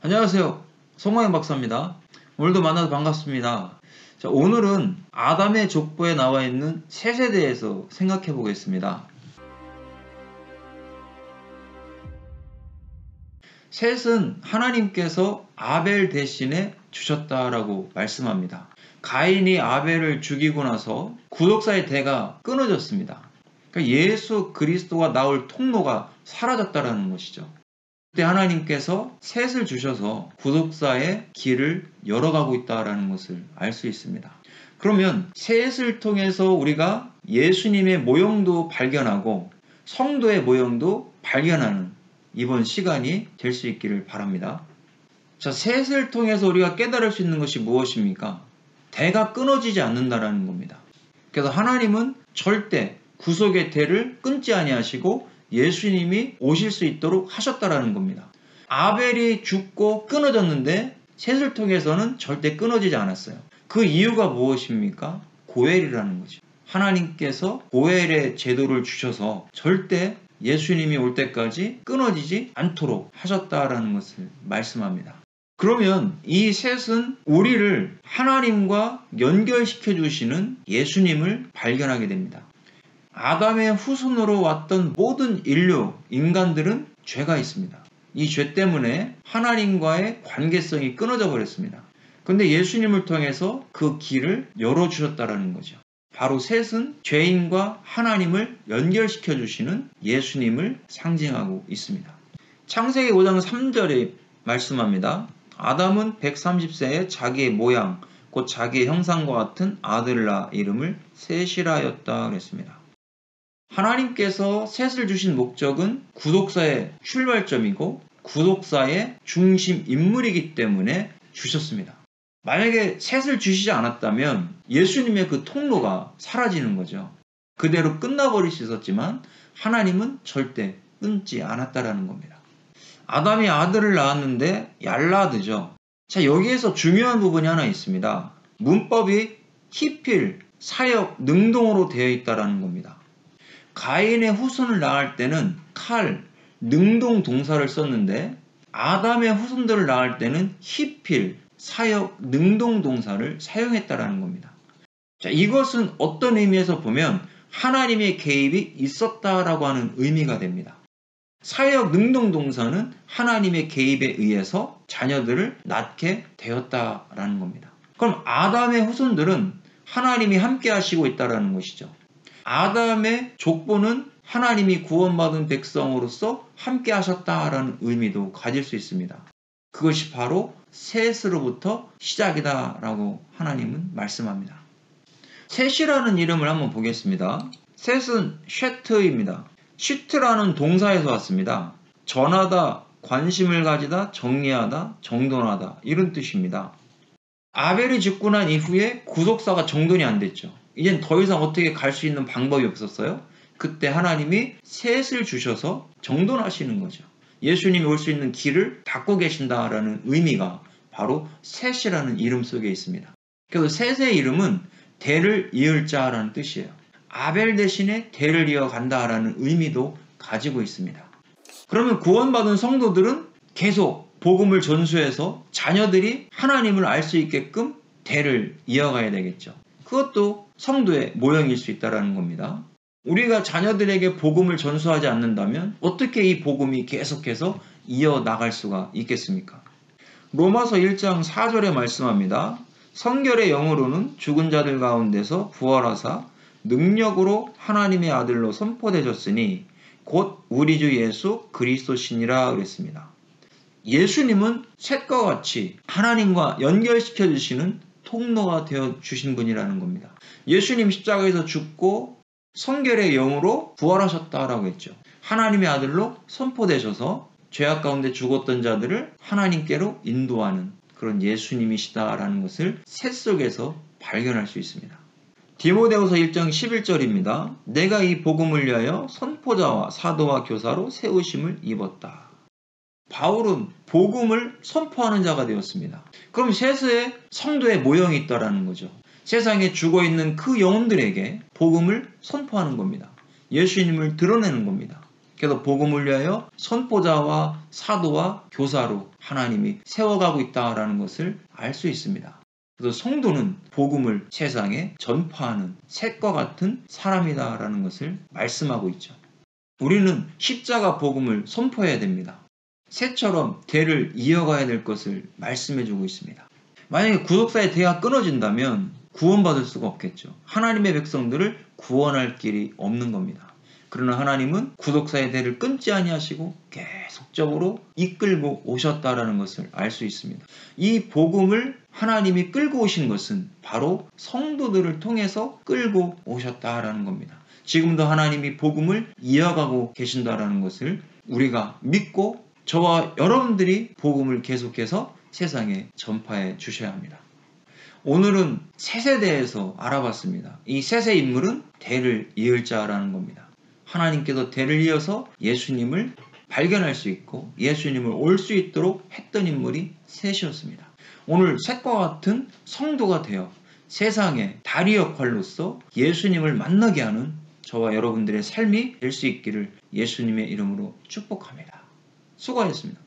안녕하세요. 송하영 박사입니다. 오늘도 만나서 반갑습니다. 자, 오늘은 아담의 족보에 나와 있는 셋에 대해서 생각해 보겠습니다. 셋은 하나님께서 아벨 대신에 주셨다라고 말씀합니다. 가인이 아벨을 죽이고 나서 구속사의 대가 끊어졌습니다. 그러니까 예수 그리스도가 나올 통로가 사라졌다라는 것이죠. 그때 하나님께서 셋을 주셔서 구속사의 길을 열어가고 있다는 것을 알 수 있습니다. 그러면 셋을 통해서 우리가 예수님의 모형도 발견하고 성도의 모형도 발견하는 이번 시간이 될 수 있기를 바랍니다. 자, 셋을 통해서 우리가 깨달을 수 있는 것이 무엇입니까? 대가 끊어지지 않는다라는 겁니다. 그래서 하나님은 절대 구속의 대를 끊지 아니하시고 예수님이 오실 수 있도록 하셨다라는 겁니다. 아벨이 죽고 끊어졌는데 셋을 통해서는 절대 끊어지지 않았어요. 그 이유가 무엇입니까? 고엘이라는 거죠. 하나님께서 고엘의 제도를 주셔서 절대 예수님이 올 때까지 끊어지지 않도록 하셨다라는 것을 말씀합니다. 그러면 이 셋은 우리를 하나님과 연결시켜 주시는 예수님을 발견하게 됩니다. 아담의 후손으로 왔던 모든 인류, 인간들은 죄가 있습니다. 이 죄 때문에 하나님과의 관계성이 끊어져 버렸습니다. 그런데 예수님을 통해서 그 길을 열어주셨다는 거죠. 바로 셋은 죄인과 하나님을 연결시켜 주시는 예수님을 상징하고 있습니다. 창세기 5장 3절에 말씀합니다. 아담은 130세에 자기의 모양, 곧 자기의 형상과 같은 아들을 낳아 이름을 셋이라 하였다 그랬습니다. 하나님께서 셋을 주신 목적은 구속사의 출발점이고 구속사의 중심 인물이기 때문에 주셨습니다. 만약에 셋을 주시지 않았다면 예수님의 그 통로가 사라지는 거죠. 그대로 끝나버릴 수 있었지만 하나님은 절대 끊지 않았다라는 겁니다. 아담이 아들을 낳았는데 얄라드죠. 자, 여기에서 중요한 부분이 하나 있습니다. 문법이 히필, 사역, 능동으로 되어 있다라는 겁니다. 가인의 후손을 낳을 때는 칼, 능동 동사를 썼는데 아담의 후손들을 낳을 때는 히필, 사역, 능동 동사를 사용했다라는 겁니다. 자, 이것은 어떤 의미에서 보면 하나님의 개입이 있었다라고 하는 의미가 됩니다. 사역, 능동 동사는 하나님의 개입에 의해서 자녀들을 낳게 되었다라는 겁니다. 그럼 아담의 후손들은 하나님이 함께 하시고 있다라는 것이죠. 아담의 족보는 하나님이 구원받은 백성으로서 함께 하셨다라는 의미도 가질 수 있습니다. 그것이 바로 셋으로부터 시작이다라고 하나님은 말씀합니다. 셋이라는 이름을 한번 보겠습니다. 셋은 쉐트입니다. 쉬트라는 동사에서 왔습니다. 전하다, 관심을 가지다, 정리하다, 정돈하다 이런 뜻입니다. 아벨이 죽고 난 이후에 구속사가 정돈이 안 됐죠. 이젠 더 이상 어떻게 갈 수 있는 방법이 없었어요. 그때 하나님이 셋을 주셔서 정돈하시는 거죠. 예수님이 올 수 있는 길을 닫고 계신다라는 의미가 바로 셋이라는 이름 속에 있습니다. 그래서 셋의 이름은 대를 이을 자라는 뜻이에요. 아벨 대신에 대를 이어간다라는 의미도 가지고 있습니다. 그러면 구원받은 성도들은 계속 복음을 전수해서 자녀들이 하나님을 알 수 있게끔 대를 이어가야 되겠죠. 그것도 성도의 모형일 수 있다는 겁니다. 우리가 자녀들에게 복음을 전수하지 않는다면 어떻게 이 복음이 계속해서 이어나갈 수가 있겠습니까? 로마서 1장 4절에 말씀합니다. 성결의 영으로는 죽은 자들 가운데서 부활하사 능력으로 하나님의 아들로 선포되셨으니 곧 우리 주 예수 그리스도시니라 그랬습니다. 예수님은 셋과 같이 하나님과 연결시켜 주시는 통로가 되어 주신 분이라는 겁니다. 예수님 십자가에서 죽고 성결의 영으로 부활하셨다라고 했죠. 하나님의 아들로 선포되셔서 죄악 가운데 죽었던 자들을 하나님께로 인도하는 그런 예수님이시다라는 것을 셋 속에서 발견할 수 있습니다. 디모데후서 1장 11절입니다. 내가 이 복음을 위하여 선포자와 사도와 교사로 세우심을 입었다. 바울은 복음을 선포하는 자가 되었습니다. 그럼 셋의 성도의 모형이 있다라는 거죠. 세상에 죽어있는 그 영혼들에게 복음을 선포하는 겁니다. 예수님을 드러내는 겁니다. 그래서 복음을 위하여 선포자와 사도와 교사로 하나님이 세워가고 있다라는 것을 알 수 있습니다. 그래서 성도는 복음을 세상에 전파하는 셋과 같은 사람이다라는 것을 말씀하고 있죠. 우리는 십자가 복음을 선포해야 됩니다. 새처럼 대를 이어가야 될 것을 말씀해주고 있습니다. 만약에 구속사의 대가 끊어진다면 구원받을 수가 없겠죠. 하나님의 백성들을 구원할 길이 없는 겁니다. 그러나 하나님은 구속사의 대를 끊지 아니하시고 계속적으로 이끌고 오셨다라는 것을 알 수 있습니다. 이 복음을 하나님이 끌고 오신 것은 바로 성도들을 통해서 끌고 오셨다라는 겁니다. 지금도 하나님이 복음을 이어가고 계신다라는 것을 우리가 믿고 저와 여러분들이 복음을 계속해서 세상에 전파해 주셔야 합니다. 오늘은 셋에 대해서 알아봤습니다. 이 셋의 인물은 대를 이을 자라는 겁니다. 하나님께서 대를 이어서 예수님을 발견할 수 있고 예수님을 올 수 있도록 했던 인물이 셋이었습니다. 오늘 셋과 같은 성도가 되어 세상의 다리 역할로서 예수님을 만나게 하는 저와 여러분들의 삶이 될 수 있기를 예수님의 이름으로 축복합니다. 수고하셨습니다.